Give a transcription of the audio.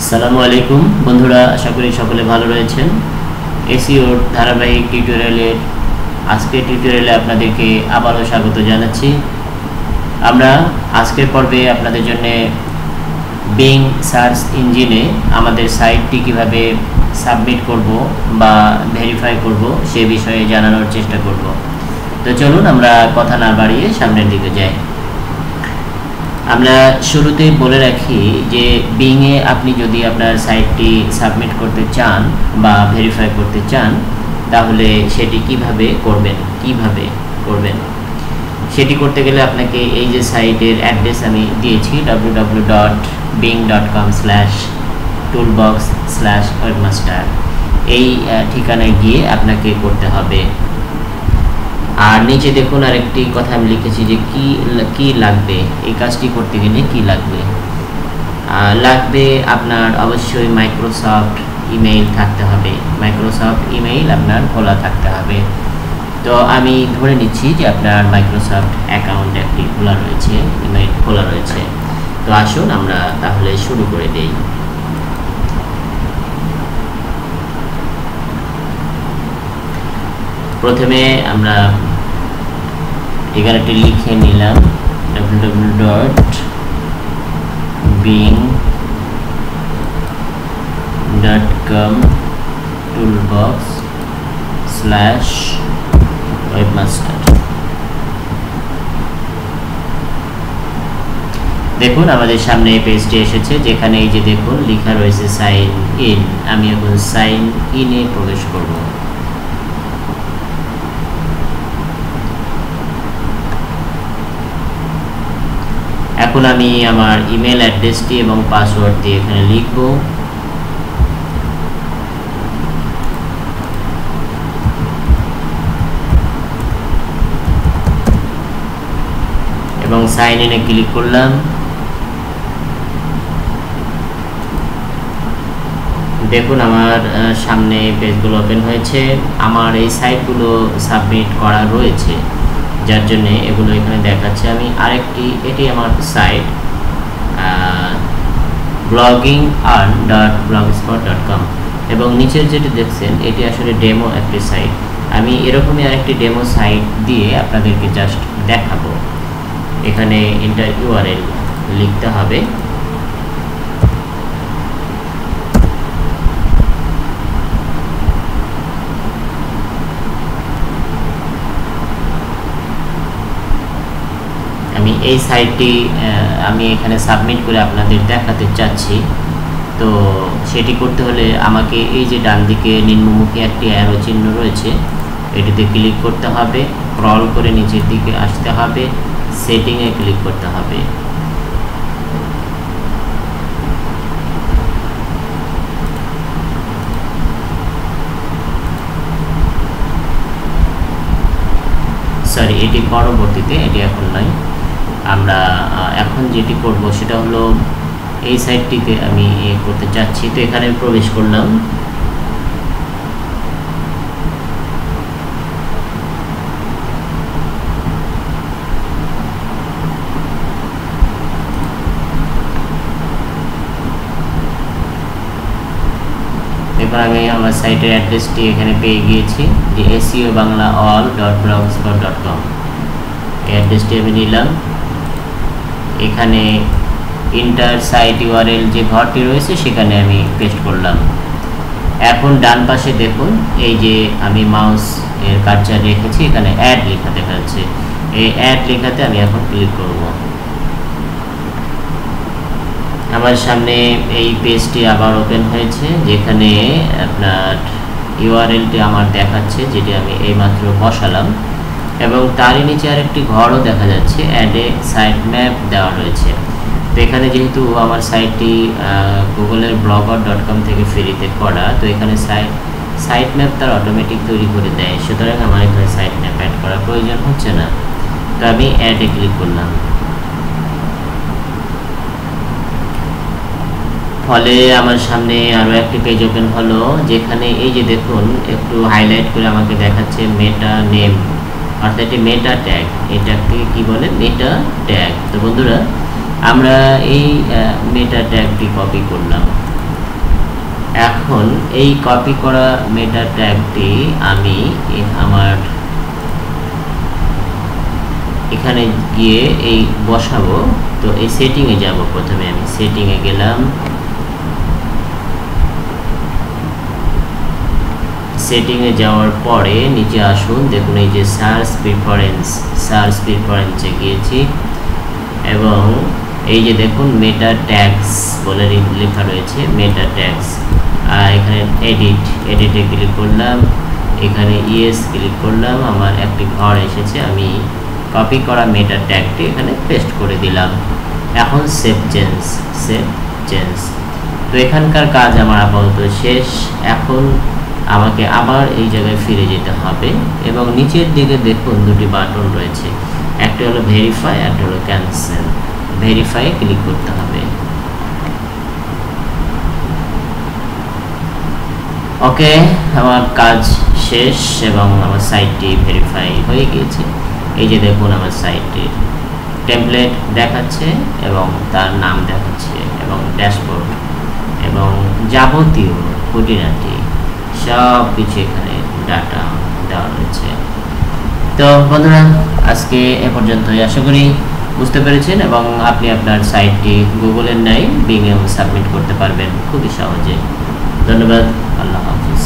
আসসালামু আলাইকুম বন্ধুরা, আশা করি সকলে ভালো রয়েছেন। এসইওর ধারাবাহিক টিউটোরিয়ালের আজকের টিউটোরিয়ালে আপনাদেরকে আবারও স্বাগত জানাচ্ছি। আমরা আজকের পর্বে আপনাদের জন্য বিং সার্চ ইঞ্জিনে আমাদের সাইটটি কিভাবে সাবমিট করব বা ভেরিফাই করব সে বিষয়ে জানানোর চেষ্টা করব। তো চলুন আমরা কথা না বাড়িয়ে সামনের দিকে যাই। আমরা শুরুতেই বলে রাখি যে বিংয়ে আপনি যদি আপনার সাইটটি সাবমিট করতে চান বা ভেরিফাই করতে চান তাহলে সেটি কিভাবে করবেন সেটি করতে গেলে আপনাকে এই যে সাইটের অ্যাড্রেস আমি দিয়েছি www.bing.com/toolbox/webmaster এই ঠিকানায় গিয়ে আপনাকে করতে হবে। আর নিচে দেখুন আরেকটি কথা আমি লিখেছি যে কি লাগবে, এই কাজটি করতে গেলে কি লাগবে আপনার অবশ্যই মাইক্রোসফট ইমেইল থাকতে হবে। মাইক্রোসফট ইমেইল আপনার খোলা থাকতে হবে। তো আমি ধরে নিচ্ছি যে আপনার মাইক্রোসফট অ্যাকাউন্ট একটি খোলা রয়েছে, ইমেইল খোলা রয়েছে। তো আসুন আমরা তাহলে শুরু করে দেই। প্রথমে আমরা ঠিকানাটি লিখে নিলাম www.bing.com/toolbox/webmaster। দেখুন আমাদের সামনে এই পেজটি এসেছে, যেখানে এই যে দেখুন লেখা রয়েছে সাইন ইন। আমি এখন সাইন ইনে প্রবেশ করব। এখন আমি আমার ইমেল অ্যাড্রেসটি এবং পাসওয়ার্ড দিয়ে এখানে লিখব। এবং সাইন ইনে ক্লিক করলাম। দেখুন আমার সামনে পেজগুলো ওপেন হয়েছে। আমার এই সাইটগুলো সাবমিট করা রয়েছে, যার জন্য এগুলো এখানে দেখাচ্ছে। আমি এটি আমার সাইট blogging.blogspot.com এবং নিচের যেটি দেখছেন এটি আসলে ডেমো একটি সাইট। আমি এরকমই আরেকটি ডেমো সাইট দিয়ে আপনাদেরকে জাস্ট দেখাবো। এখানে ইন্টার ইউআরএল লিখতে হবে। আমি এই সাইটটি আমি এখানে সাবমিট করে আপনাদের দেখাতে চাচ্ছি। তো সেটি করতে হলে আমাকে এই যে ডান দিকে নিম্নমুখী একটি অ্যারো চিহ্ন রয়েছে, এটিতে ক্লিক করতে হবে, স্ক্রল করে নিচের দিকে আসতে হবে, সেটিংয়ে ক্লিক করতে হবে। সরি, এটি পরবর্তীতে, এটি এখন নয়। আমরা এখন যেটি করব সেটা হলো এই সাইটটিতে আমি করতে চাচ্ছি। তো এখানে প্রবেশ করলাম। এবার আমি আমার সাইটের অ্যাড্রেসটি এখানে পেয়ে গিয়েছি যে seobanglaall.blogspot.com। এই অ্যাড্রেসটি আমি নিলাম। এখানে ইন্টার সাইট ইউআরএল যে ঘরটি রয়েছে সেখানে আমি পেস্ট করলাম। এখন ডান পাশে দেখুন এই যে আমি মাউস এর কার্সার রেখেছি, এখানে অ্যাড লেখা দেখা যাচ্ছে। এই অ্যাড লেখাতে আমি এখন ক্লিক করব। আমার সামনে এই পেজটি আবার ওপেন হয়েছে, যেখানে আপনার ইউআরএলটি আমার দেখাচ্ছে, যেটি আমি এইমাত্র বসালাম। এবং তারই নিচে আরেকটি ঘরও দেখা যাচ্ছে, অ্যাডে সাইট ম্যাপ দেওয়া রয়েছে। তো এখানে যেহেতু আমার সাইটটি গুগলের blogger.com থেকে ফ্রিতে করা, তো এখানে সাইট ম্যাপ তার অটোমেটিক তৈরি করে দেয়, সুতরাং আমার এখানে সাইট ম্যাপ অ্যাড করার প্রয়োজন হচ্ছে না। তো আমি অ্যাডে ক্লিক করলাম। ফলে আমার সামনে আরও একটি পেজ ওপেন হলো, যেখানে এই যে দেখুন একটু হাইলাইট করে আমাকে দেখাচ্ছে মেটা নেম, অর্থাৎ এটি মেটা ট্যাগ। এটাকে কি বলে? মেটা ট্যাগ। তো বন্ধুরা আমরা এই মেটা ট্যাগটি কপি করলাম। এখন এই কপি করা মেটা ট্যাগটি আমি আমার এখানে গিয়ে এই বসাবো। তো এই সেটিংয়ে যাব, প্রথমে আমি সেটিংয়ে গেলাম, সেটিংয়ে যাওয়ার পরে নিচে আসুন, দেখুন এই যে সার্চ প্রিফারেন্সে গিয়েছি এবং এই যে দেখুন মেটা ট্যাগস বলে লেখা রয়েছে, মেটা ট্যাগস। আর এখানে এডিটে ক্লিক করলাম, এখানে ইয়েস ক্লিক করলাম, আমার একটি ঘর এসেছে, আমি কপি করা মেটা ট্যাগটি এখানে পেস্ট করে দিলাম। এখন সেভ চেঞ্জ। তো এখানকার কাজ আমার আপাতত শেষ। এখন আমাকে আবার এই জায়গায় ফিরে যেতে হবে এবং নিচের দিকে দেখুন দুটি বাটন রয়েছে, একটা হলো ভেরিফাই, একটা হলো ক্যান্সেল। ভেরিফাই ক্লিক করতে হবে। ওকে, আমার কাজ শেষ এবং আমার সাইটটি ভেরিফাই হয়ে গিয়েছে। এই যে দেখুন আমার সাইটটির টেমপ্লেট দেখাচ্ছে এবং তার নাম দেখাচ্ছে এবং ড্যাশবোর্ড এবং যাবতীয় খুঁটিনাটি সব কিছু এখানে ডাটা দেওয়া রয়েছে। তো বন্ধুরা, আজকে এ পর্যন্তই। আশা করি বুঝতে পেরেছেন এবং আপনি আপনার সাইটটি গুগলের ন্যায় বিংয়ে সাবমিট করতে পারবেন খুবই সহজে। ধন্যবাদ। আল্লাহ হাফিজ।